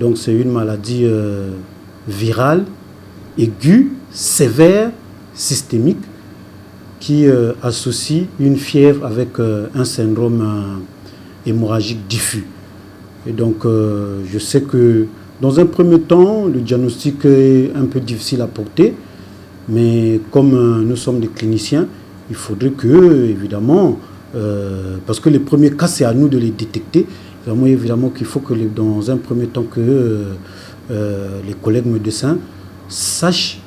Donc c'est une maladie virale, aiguë, sévère, systémique, qui associe une fièvre avec un syndrome hémorragique diffus. Et donc je sais que dans un premier temps, le diagnostic est un peu difficile à porter, mais comme nous sommes des cliniciens, il faudrait que, évidemment, parce que les premiers cas, c'est à nous de les détecter. Évidemment qu'il faut que dans un premier temps que les collègues médecins sachent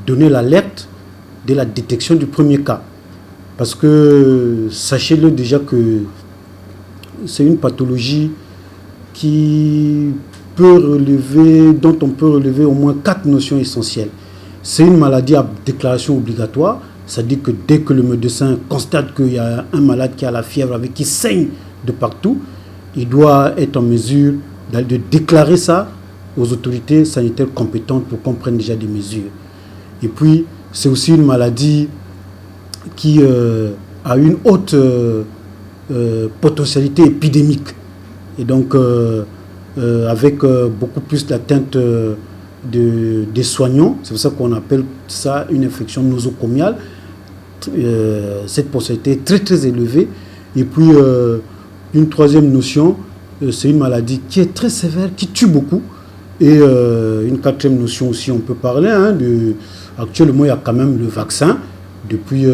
donner l'alerte dès la détection du premier cas. Parce que sachez-le déjà que c'est une pathologie dont on peut relever au moins 4 notions essentielles. C'est une maladie à déclaration obligatoire, c'est-à-dire que dès que le médecin constate qu'il y a un malade qui a la fièvre avec qui saigne de partout, il doit être en mesure de déclarer ça aux autorités sanitaires compétentes pour qu'on prenne déjà des mesures. Et puis, c'est aussi une maladie qui a une haute potentialité épidémique. Et donc, avec beaucoup plus d'atteinte des soignants, c'est pour ça qu'on appelle ça une infection nosocomiale. Cette potentialité est très très élevée. Et puis, une troisième notion, c'est une maladie qui est très sévère, qui tue beaucoup. Et une quatrième notion aussi, on peut parler. Actuellement, il y a quand même le vaccin. Depuis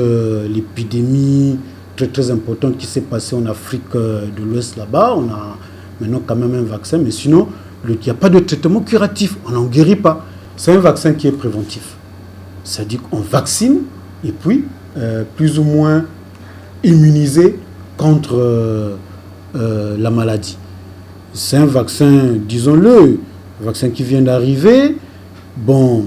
l'épidémie très très importante qui s'est passée en Afrique de l'Ouest là-bas, on a maintenant quand même un vaccin. Mais sinon, il n'y a pas de traitement curatif. On n'en guérit pas. C'est un vaccin qui est préventif. C'est-à-dire qu'on vaccine et puis plus ou moins immunisé contre la maladie. C'est un vaccin, disons-le, un vaccin qui vient d'arriver. Bon,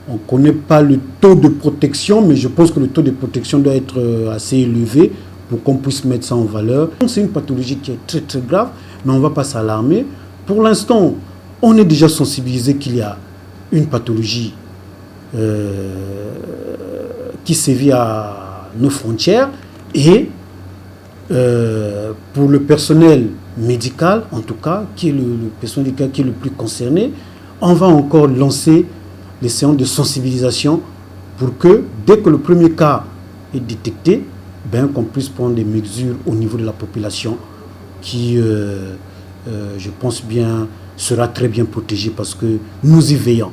on ne connaît pas le taux de protection, mais je pense que le taux de protection doit être assez élevé pour qu'on puisse mettre ça en valeur. C'est une pathologie qui est très très grave, mais on ne va pas s'alarmer. Pour l'instant, on est déjà sensibilisé qu'il y a une pathologie qui sévit à nos frontières et pour le personnel médical, en tout cas, qui est le personnel médical qui est le plus concerné, on va encore lancer les séances de sensibilisation pour que, dès que le premier cas est détecté, qu'on puisse prendre des mesures au niveau de la population qui, je pense bien, sera très bien protégée parce que nous y veillons.